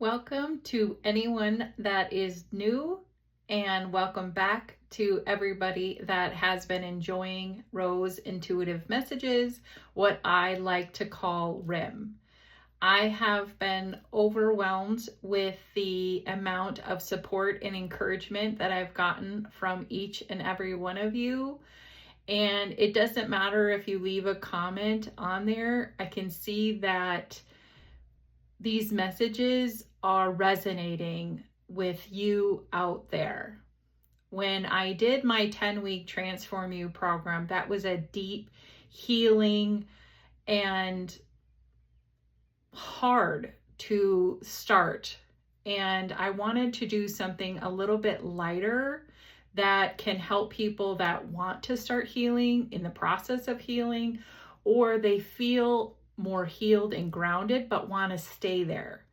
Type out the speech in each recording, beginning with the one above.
Welcome to anyone that is new, and welcome back to everybody that has been enjoying Rose Intuitive Messages, what I like to call RIM. I have been overwhelmed with the amount of support and encouragement that I've gotten from each and every one of you. And it doesn't matter if you leave a comment on there, I can see that these messages are resonating with you out there. When I did my 10-week Transform You program, that was a deep healing and hard to start. And I wanted to do something a little bit lighter that can help people that want to start healing, in the process of healing, or they feel more healed and grounded but want to stay there.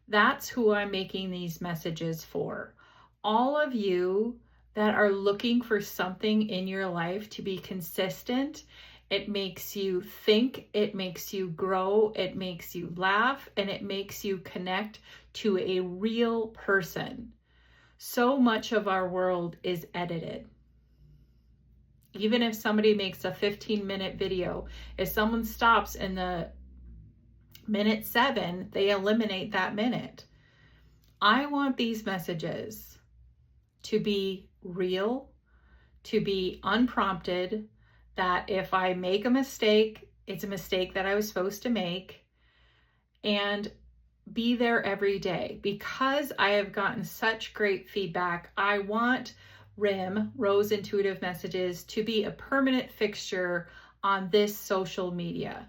That's who I'm making these messages for. All of you that are looking for something in your life to be consistent. It makes you think, it makes you grow, it makes you laugh, and it makes you connect to a real person. So much of our world is edited. Even if somebody makes a 15-minute video, if someone stops in the minute 7, they eliminate that minute. I want these messages to be real, to be unprompted, that if I make a mistake, it's a mistake that I was supposed to make, and be there every day. Because I have gotten such great feedback, I want RIM, Rose Intuitive Messages, to be a permanent fixture on this social media.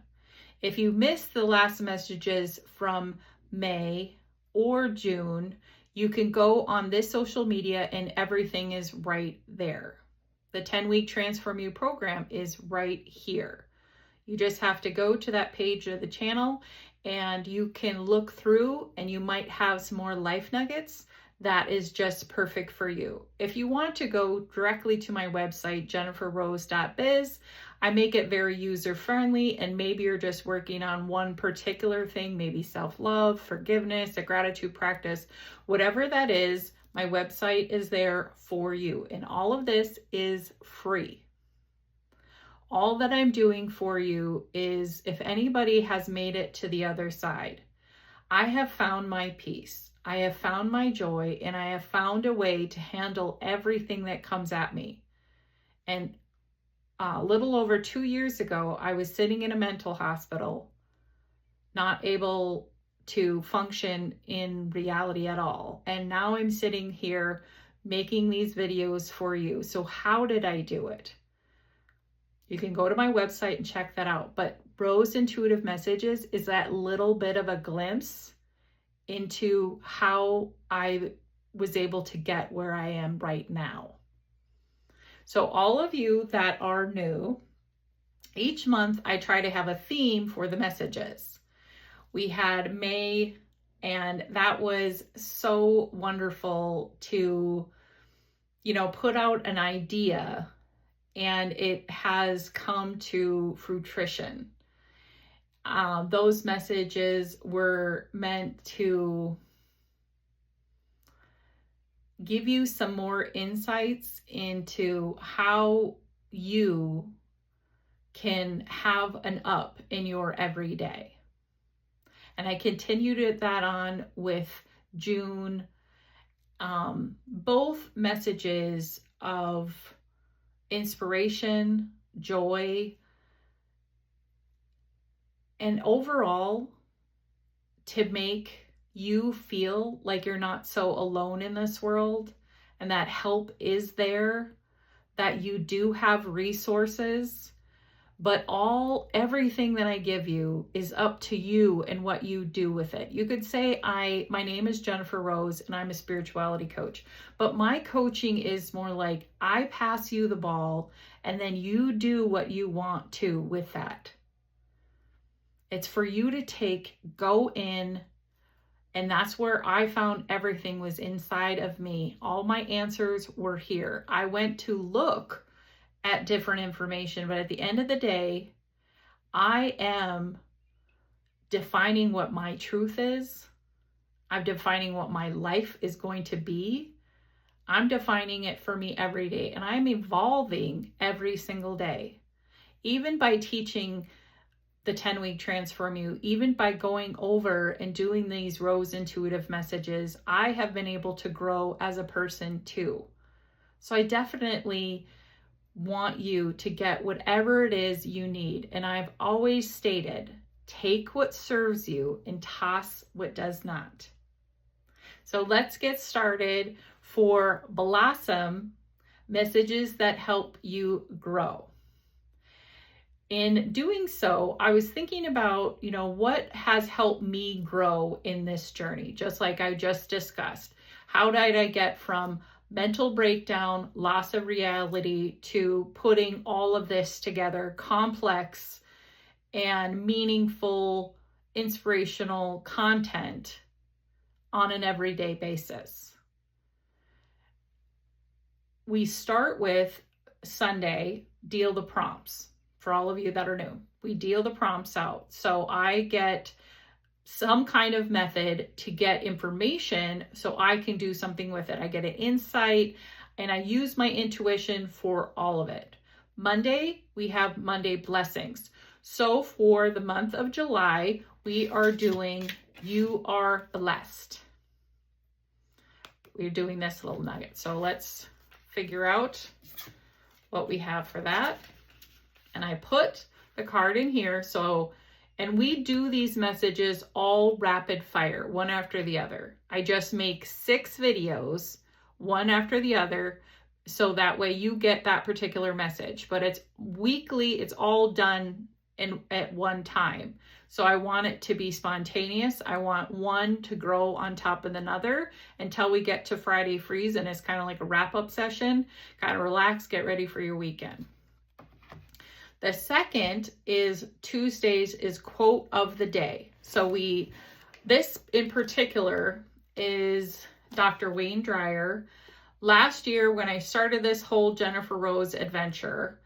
If you missed the last messages from May or June, you can go on this social media and everything is right there. The 10-week Transform You program is right here. You just have to go to that page of the channel and you can look through, and you might have some more life nuggets that is just perfect for you. If you want to go directly to my website, jenniferrose.biz, I make it very user-friendly, and maybe you're just working on one particular thing, maybe self-love, forgiveness, a gratitude practice, whatever that is, my website is there for you. And all of this is free. All that I'm doing for you is, if anybody has made it to the other side, I have found my peace. I have found my joy, and I have found a way to handle everything that comes at me. And a little over 2 years ago, I was sitting in a mental hospital, not able to function in reality at all. And now I'm sitting here making these videos for you. So how did I do it? You can go to my website and check that out. But Rose Intuitive Messages is that little bit of a glimpse into how I was able to get where I am right now. So all of you that are new, each month I try to have a theme for the messages. We had May, and that was so wonderful to, put out an idea, and it has come to fruition. Those messages were meant to give you some more insights into how you can have an up in your everyday. And I continued that on with June. Both messages of inspiration, joy, and overall to make you feel like you're not so alone in this world, and that help is there, that you do have resources, but everything that I give you is up to you and what you do with it. You could say, my name is Jennifer Rose and I'm a spirituality coach, but my coaching is more like I pass you the ball and then you do what you want to with that. It's for you to go in, and that's where I found everything was inside of me. All my answers were here. I went to look at different information, but at the end of the day, I am defining what my truth is. I'm defining what my life is going to be. I'm defining it for me every day, and I'm evolving every single day. Even by teaching the 10-week Transform You, even by going over and doing these Rose intuitive messages, I have been able to grow as a person too. So I definitely want you to get whatever it is you need. And I've always stated, take what serves you and toss what does not. So let's get started for Blossom, messages that help you grow. In doing so, I was thinking about, what has helped me grow in this journey, just like I just discussed. How did I get from mental breakdown, loss of reality, to putting all of this together, complex and meaningful, inspirational content on an everyday basis? We start with Sunday, deal the prompts. For all of you that are new, we deal the prompts out. So I get some kind of method to get information so I can do something with it. I get an insight and I use my intuition for all of it. Monday, we have Monday blessings. So for the month of July, we are doing You Are Blessed. We're doing this little nugget. So let's figure out what we have for that. And I put the card in here. And we do these messages all rapid fire, one after the other. I just make 6 videos, one after the other, so that way you get that particular message. But it's weekly, it's all done at one time. So I want it to be spontaneous. I want one to grow on top of another until we get to Friday Freeze, and it's kind of like a wrap-up session. Kind of relax, get ready for your weekend. The second is Tuesdays is quote of the day. So this in particular is Dr. Wayne Dyer. Last year when I started this whole Jennifer Rose adventure,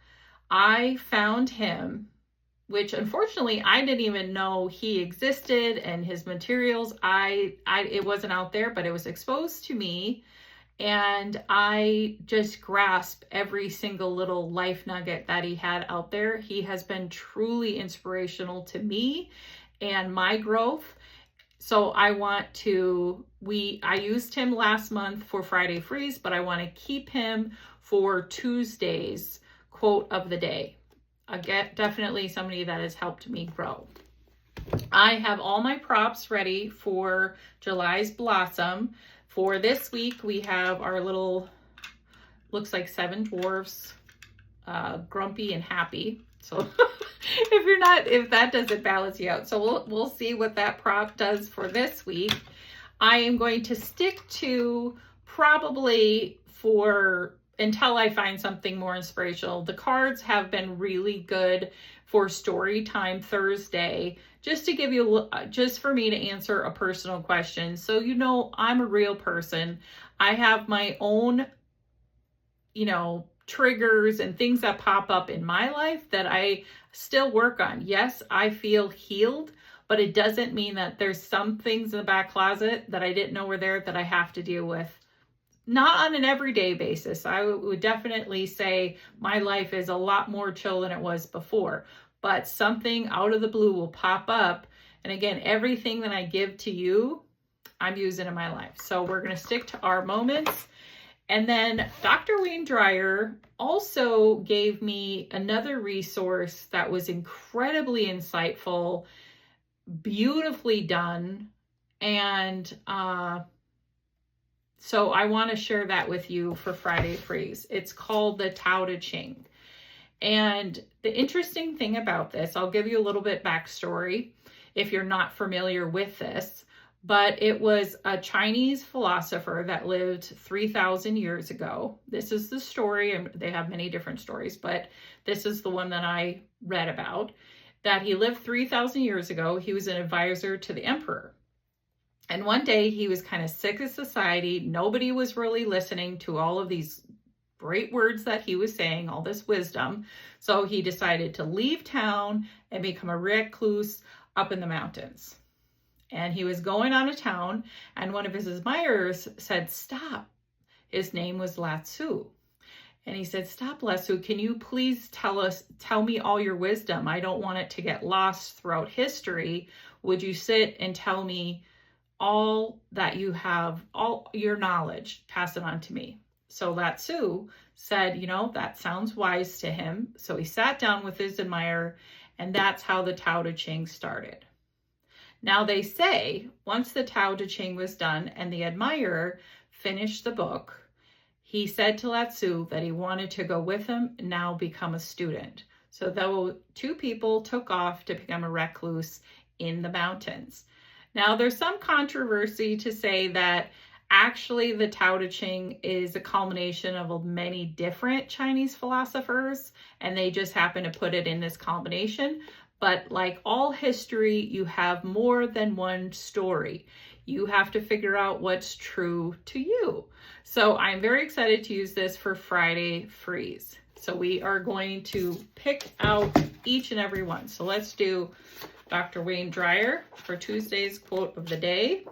I found him, which unfortunately I didn't even know he existed, and his materials, it wasn't out there, but it was exposed to me. And I just grasped every single little life nugget that he had out there. He has been truly inspirational to me and my growth. So I used him last month for Friday Freeze, but I want to keep him for Tuesday's quote of the day. Again, definitely somebody that has helped me grow. I have all my props ready for July's Blossom. For this week, we have our little, looks like 7 dwarfs, grumpy and happy. So if that doesn't balance you out. So we'll see what that prop does for this week. I am going to stick to probably until I find something more inspirational. The cards have been really good for Story Time Thursday, just to give you, just for me to answer a personal question. So, I'm a real person. I have my own, triggers and things that pop up in my life that I still work on. Yes, I feel healed, but it doesn't mean that there's some things in the back closet that I didn't know were there that I have to deal with. Not on an everyday basis. I would definitely say my life is a lot more chill than it was before, but something out of the blue will pop up. And again, everything that I give to you, I'm using in my life. So we're going to stick to our moments. And then Dr. Wayne Dyer also gave me another resource that was incredibly insightful, beautifully done. And, so I want to share that with you for Friday Freeze. It's called the Tao Te Ching. And the interesting thing about this, I'll give you a little bit backstory if you're not familiar with this, but it was a Chinese philosopher that lived 3,000 years ago. This is the story, and they have many different stories, but this is the one that I read about, that he lived 3,000 years ago. He was an advisor to the emperor. And one day he was kind of sick of society. Nobody was really listening to all of these great words that he was saying, all this wisdom. So he decided to leave town and become a recluse up in the mountains. And he was going out of town, and one of his admirers said, "Stop." His name was Latsu. And he said, "Stop, Latsu. Can you please tell me all your wisdom? I don't want it to get lost throughout history. Would you sit and tell me all that you have, all your knowledge, pass it on to me?" So Latsu said, that sounds wise to him. So he sat down with his admirer, and that's how the Tao Te Ching started. Now they say, once the Tao Te Ching was done and the admirer finished the book, he said to Latsu that he wanted to go with him and now become a student. So the two people took off to become a recluse in the mountains. Now there's some controversy to say that actually the Tao Te Ching is a culmination of many different Chinese philosophers, and they just happen to put it in this combination. But like all history, you have more than one story. You have to figure out what's true to you. So I'm very excited to use this for Friday Freeze. So we are going to pick out each and every one. So let's do Dr. Wayne Dyer for Tuesday's quote of the day.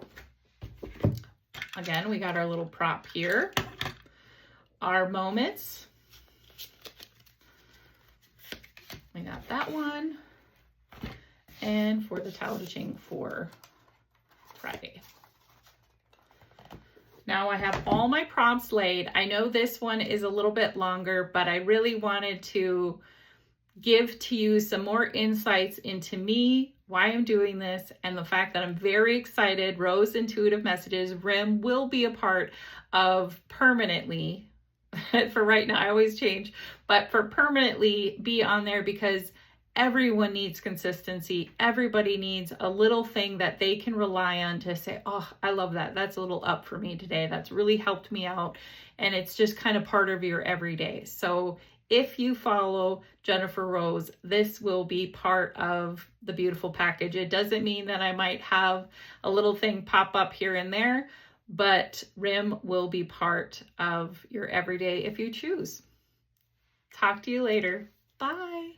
Again, we got our little prop here. Our moments. We got that one. And for the Tao Te Ching for Friday. Now I have all my prompts laid. I know this one is a little bit longer, but I really wanted to give to you some more insights into me, why I'm doing this, and the fact that I'm very excited. Rose Intuitive Messages, RIM, will be a part of permanently, for right now, I always change, but for permanently be on there, because everyone needs consistency. Everybody needs a little thing that they can rely on to say, "Oh, I love that. That's a little up for me today. That's really helped me out." And it's just kind of part of your everyday. So if you follow Jennifer Rose, this will be part of the beautiful package. It doesn't mean that I might have a little thing pop up here and there, but RIM will be part of your everyday if you choose. Talk to you later. Bye.